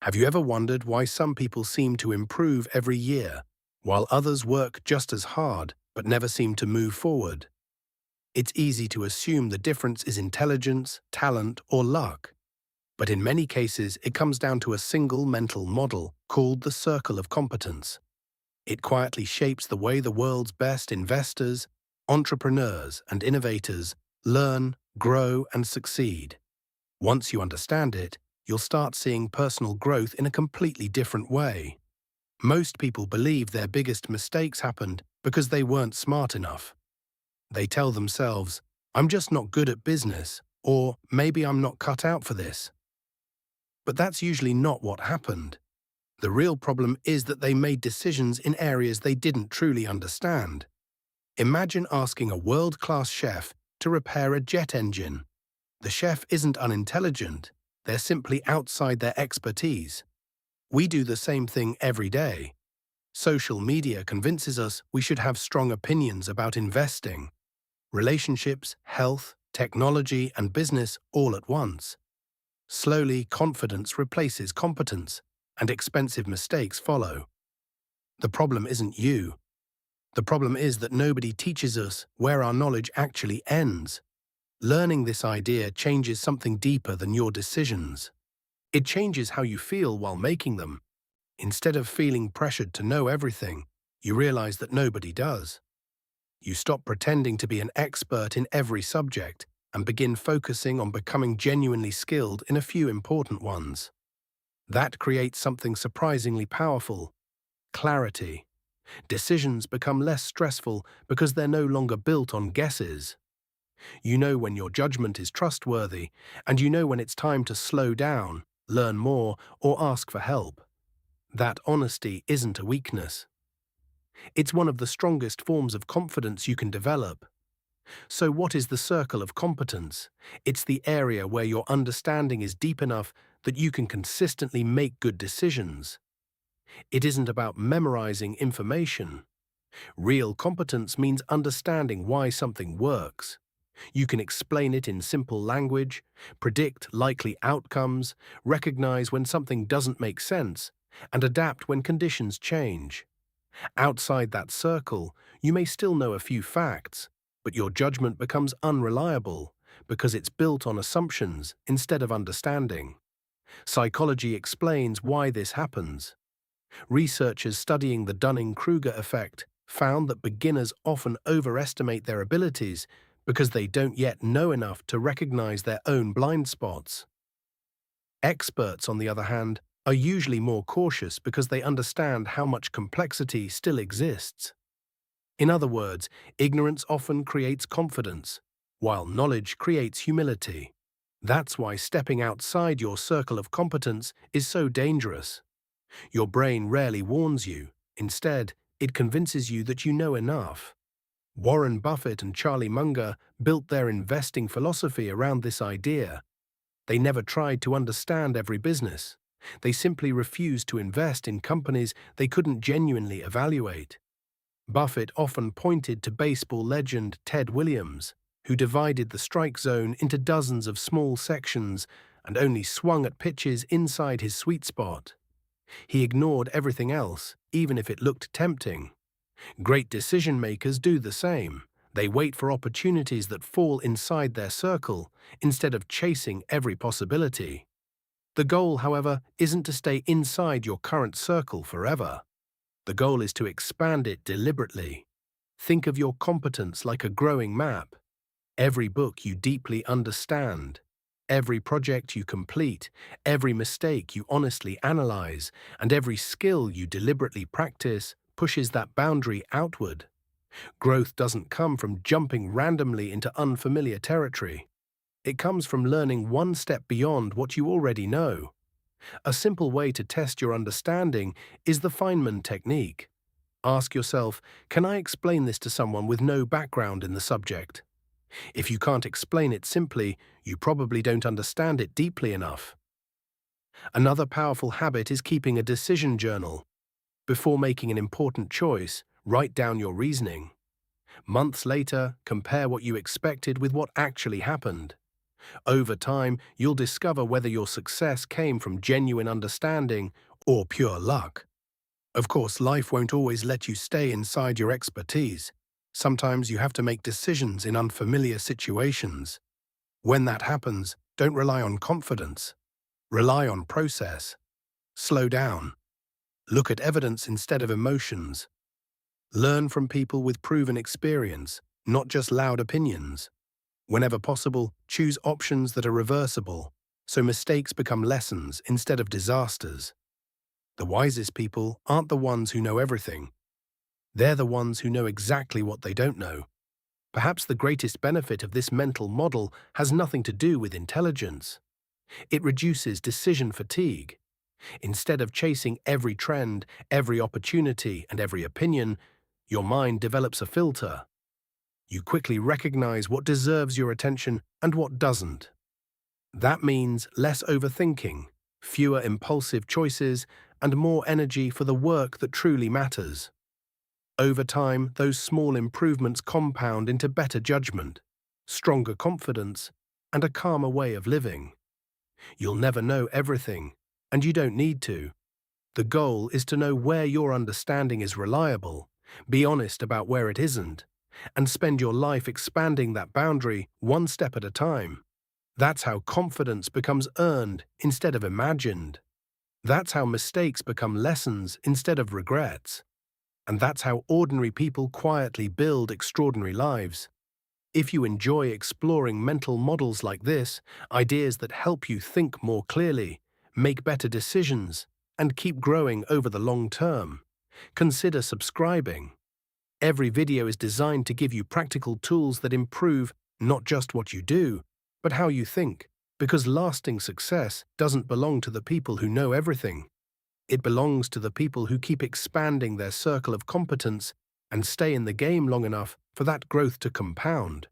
Have you ever wondered why some people seem to improve every year, while others work just as hard but never seem to move forward? It's easy to assume the difference is intelligence, talent, or luck. But in many cases, it comes down to a single mental model called the circle of competence. It quietly shapes the way the world's best investors, entrepreneurs, and innovators learn, grow, and succeed. Once you understand it, you'll start seeing personal growth in a completely different way. Most people believe their biggest mistakes happened because they weren't smart enough. They tell themselves, "I'm just not good at business," or "maybe I'm not cut out for this." But that's usually not what happened. The real problem is that they made decisions in areas they didn't truly understand. Imagine asking a world-class chef to repair a jet engine. The chef isn't unintelligent, they're simply outside their expertise. We do the same thing every day. Social media convinces us we should have strong opinions about investing, relationships, health, technology, and business all at once. Slowly, confidence replaces competence, and expensive mistakes follow. The problem isn't you. The problem is that nobody teaches us where our knowledge actually ends. Learning this idea changes something deeper than your decisions. It changes how you feel while making them. Instead of feeling pressured to know everything, you realize that nobody does. You stop pretending to be an expert in every subject and begin focusing on becoming genuinely skilled in a few important ones. That creates something surprisingly powerful: clarity. Decisions become less stressful because they're no longer built on guesses. You know when your judgment is trustworthy, and you know when it's time to slow down, learn more, or ask for help. That honesty isn't a weakness. It's one of the strongest forms of confidence you can develop. So what is the circle of competence? It's the area where your understanding is deep enough that you can consistently make good decisions. It isn't about memorizing information. Real competence means understanding why something works. You can explain it in simple language, predict likely outcomes, recognize when something doesn't make sense, and adapt when conditions change. Outside that circle, you may still know a few facts, but your judgment becomes unreliable because it's built on assumptions instead of understanding. Psychology explains why this happens. Researchers studying the Dunning-Kruger effect found that beginners often overestimate their abilities because they don't yet know enough to recognize their own blind spots. Experts, on the other hand, are usually more cautious because they understand how much complexity still exists. In other words, ignorance often creates confidence, while knowledge creates humility. That's why stepping outside your circle of competence is so dangerous. Your brain rarely warns you. Instead, it convinces you that you know enough. Warren Buffett and Charlie Munger built their investing philosophy around this idea. They never tried to understand every business. They simply refused to invest in companies they couldn't genuinely evaluate. Buffett often pointed to baseball legend Ted Williams, who divided the strike zone into dozens of small sections and only swung at pitches inside his sweet spot. He ignored everything else, even if it looked tempting. Great decision-makers do the same. They wait for opportunities that fall inside their circle, instead of chasing every possibility. The goal, however, isn't to stay inside your current circle forever. The goal is to expand it deliberately. Think of your competence like a growing map. Every book you deeply understand, every project you complete, every mistake you honestly analyze, and every skill you deliberately practice pushes that boundary outward. Growth doesn't come from jumping randomly into unfamiliar territory. It comes from learning one step beyond what you already know. A simple way to test your understanding is the Feynman technique. Ask yourself, can I explain this to someone with no background in the subject? If you can't explain it simply, you probably don't understand it deeply enough. Another powerful habit is keeping a decision journal. Before making an important choice, write down your reasoning. Months later, compare what you expected with what actually happened. Over time, you'll discover whether your success came from genuine understanding or pure luck. Of course, life won't always let you stay inside your expertise. Sometimes you have to make decisions in unfamiliar situations. When that happens, don't rely on confidence. Rely on process. Slow down. Look at evidence instead of emotions. Learn from people with proven experience, not just loud opinions. Whenever possible, choose options that are reversible, so mistakes become lessons instead of disasters. The wisest people aren't the ones who know everything. They're the ones who know exactly what they don't know. Perhaps the greatest benefit of this mental model has nothing to do with intelligence. It reduces decision fatigue. Instead of chasing every trend, every opportunity, and every opinion, your mind develops a filter. You quickly recognize what deserves your attention and what doesn't. That means less overthinking, fewer impulsive choices, and more energy for the work that truly matters. Over time, those small improvements compound into better judgment, stronger confidence, and a calmer way of living. You'll never know everything, and you don't need to. The goal is to know where your understanding is reliable, be honest about where it isn't, and spend your life expanding that boundary one step at a time. That's how confidence becomes earned instead of imagined. That's how mistakes become lessons instead of regrets. And that's how ordinary people quietly build extraordinary lives. If you enjoy exploring mental models like this, ideas that help you think more clearly, make better decisions, and keep growing over the long term, consider subscribing. Every video is designed to give you practical tools that improve not just what you do, but how you think, because lasting success doesn't belong to the people who know everything. It belongs to the people who keep expanding their circle of competence and stay in the game long enough for that growth to compound.